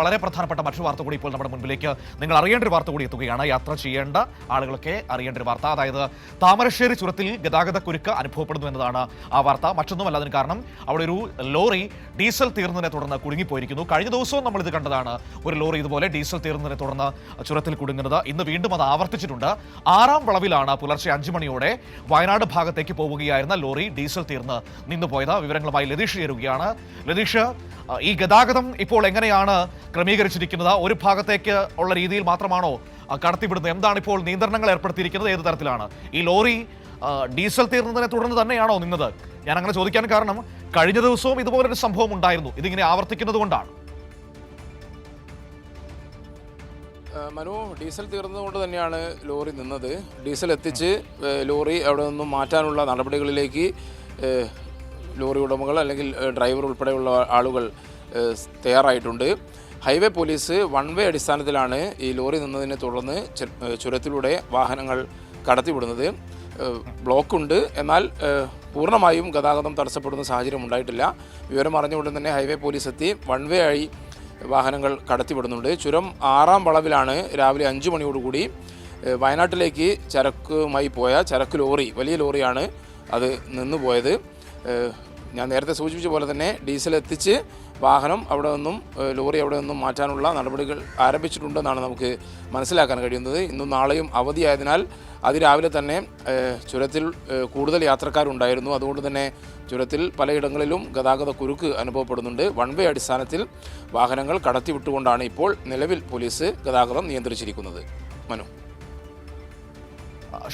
വളരെ പ്രധാനപ്പെട്ട മറ്റൊരു വാർത്ത കൂടി ഇപ്പോൾ നമ്മുടെ മുൻപിലേക്ക് നിങ്ങൾ അറിയേണ്ട ഒരു വാർത്ത കൂടി എത്തുകയാണ്. യാത്ര ചെയ്യേണ്ട ആളുകളൊക്കെ അറിയേണ്ട ഒരു വാർത്ത. അതായത് താമരശ്ശേരി ചുരത്തിൽ ഗതാഗത കുരുക്ക് അനുഭവപ്പെടുന്നു എന്നതാണ് ആ വാർത്ത. മറ്റൊന്നുമല്ല, അതിന് കാരണം അവിടെ ഒരു ലോറി ഡീസൽ തീർന്നതിനെ തുടർന്ന് കുടുങ്ങിപ്പോയിരിക്കുന്നു. കഴിഞ്ഞ ദിവസവും നമ്മൾ ഇത് കണ്ടതാണ്, ഒരു ലോറി ഇതുപോലെ ഡീസൽ തീർന്നതിനെ തുടർന്ന് ചുരത്തിൽ കുടുങ്ങുന്നത്. ഇന്ന് വീണ്ടും അത് ആവർത്തിച്ചിട്ടുണ്ട്. 6-ാം വളവിലാണ് പുലർച്ചെ 5 മണിയോടെ വയനാട് ഭാഗത്തേക്ക് പോവുകയായിരുന്ന ലോറി ഡീസൽ തീർന്ന് നിന്നുപോയത്. വിവരങ്ങളുമായി ലതീഷ് ചേരുകയാണ്. ലതീഷ്, ഈ ഗതാഗതം ഇപ്പോൾ എങ്ങനെയാണ് ക്രമീകരിച്ചിരിക്കുന്നത്? ഒരു ഭാഗത്തേക്ക് ഉള്ള രീതിയിൽ മാത്രമാണോ കടത്തിവിടുന്നത്? എന്താണ് ഇപ്പോൾ നിയന്ത്രണങ്ങൾ ഏർപ്പെടുത്തിയിരിക്കുന്നത്? ഏത് തരത്തിലാണ് ഈ ലോറി ഡീസൽ തീർന്നതിനെ തുടർന്ന് തന്നെയാണോ നിന്നത്? ഞാൻ അങ്ങനെ ചോദിക്കാൻ കാരണം കഴിഞ്ഞ ദിവസവും ഇതുപോലൊരു സംഭവം ഉണ്ടായിരുന്നു. ഇതിങ്ങനെ ആവർത്തിക്കുന്നത് കൊണ്ടാണ്. മനു, ഡീസൽ തീർന്നതുകൊണ്ട് തന്നെയാണ് ലോറി നിന്നത്. ഡീസൽ എത്തിച്ച് ലോറി അവിടെ നിന്നും മാറ്റാനുള്ള നടപടികളിലേക്ക് ലോറി ഉടമകൾ അല്ലെങ്കിൽ ഡ്രൈവർ ഉൾപ്പെടെയുള്ള ആളുകൾ തയ്യാറായിട്ടുണ്ട്. ഹൈവേ പോലീസ് വൺ വേ അടിസ്ഥാനത്തിലാണ് ഈ ലോറി നിന്നതിനെ തുടർന്ന് ചുരത്തിലൂടെ വാഹനങ്ങൾ കടത്തിവിടുന്നത്. ബ്ലോക്കുണ്ട്, എന്നാൽ പൂർണ്ണമായും ഗതാഗതം തടസ്സപ്പെടുന്ന സാഹചര്യം ഉണ്ടായിട്ടില്ല. വിവരം അറിഞ്ഞുകൊണ്ട് തന്നെ ഹൈവേ പോലീസ് എത്തി വൺ വേ ആയി വാഹനങ്ങൾ കടത്തിവിടുന്നുണ്ട്. ചുരം 6-ാം വളവിലാണ് രാവിലെ 5 മണിയോടുകൂടി വയനാട്ടിലേക്ക് ചരക്കുമായി പോയ ചരക്ക് ലോറി, വലിയ ലോറിയാണ് അത് നിന്നുപോയത്. ഞാൻ നേരത്തെ സൂചിപ്പിച്ച പോലെ തന്നെ ഡീസൽ എത്തിച്ച് വാഹനം അവിടെ നിന്നും ലോറി അവിടെ നിന്നും മാറ്റാനുള്ള നടപടികൾ ആരംഭിച്ചിട്ടുണ്ടെന്നാണ് നമുക്ക് മനസ്സിലാക്കാൻ കഴിയുന്നത്. ഇന്നും നാളെയും അവധിയായതിനാൽ അതിരാവിലെ തന്നെ ചുരത്തിൽ കൂടുതൽ യാത്രക്കാരുണ്ടായിരുന്നു. അതുകൊണ്ട് തന്നെ ചുരത്തിൽ പലയിടങ്ങളിലും ഗതാഗത കുരുക്ക് അനുഭവപ്പെടുന്നുണ്ട്. വൺ വേ അടിസ്ഥാനത്തിൽ വാഹനങ്ങൾ കടത്തിവിട്ടുകൊണ്ടാണ് ഇപ്പോൾ നിലവിൽ പോലീസ് ഗതാഗതം നിയന്ത്രിച്ചിരിക്കുന്നത്. മനു,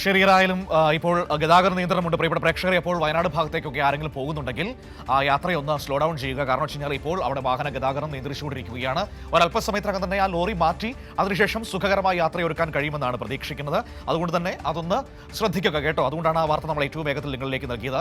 ശരിയായാലും ഇപ്പോൾ ഗതാഗത നിയന്ത്രണമുണ്ട്. പ്രിയപ്പെട്ട പ്രേക്ഷകരെ, അപ്പോൾ വയനാട് ഭാഗത്തേക്കൊക്കെ ആരെങ്കിലും പോകുന്നുണ്ടെങ്കിൽ ആ യാത്രയൊന്ന് സ്ലോ ഡൗൺ ചെയ്യുക. കാരണം വെച്ച് കഴിഞ്ഞാൽ ഇപ്പോൾ അവിടെ വാഹന ഗതാഗതം നിയന്ത്രിച്ചുകൊണ്ടിരിക്കുകയാണ്. ഒരല്പസമയത്തിനകം തന്നെ ആ ലോറി മാറ്റി അതിനുശേഷം സുഖകരമായ യാത്രയൊരുക്കാൻ കഴിയുമെന്നാണ് പ്രതീക്ഷിക്കുന്നത്. അതുകൊണ്ട് തന്നെ അതൊന്ന് ശ്രദ്ധിക്കുക കേട്ടോ. അതുകൊണ്ടാണ് ആ വാർത്ത നമ്മൾ ഏറ്റവും വേഗത്തിൽ നിങ്ങളിലേക്ക് നൽകിയത്.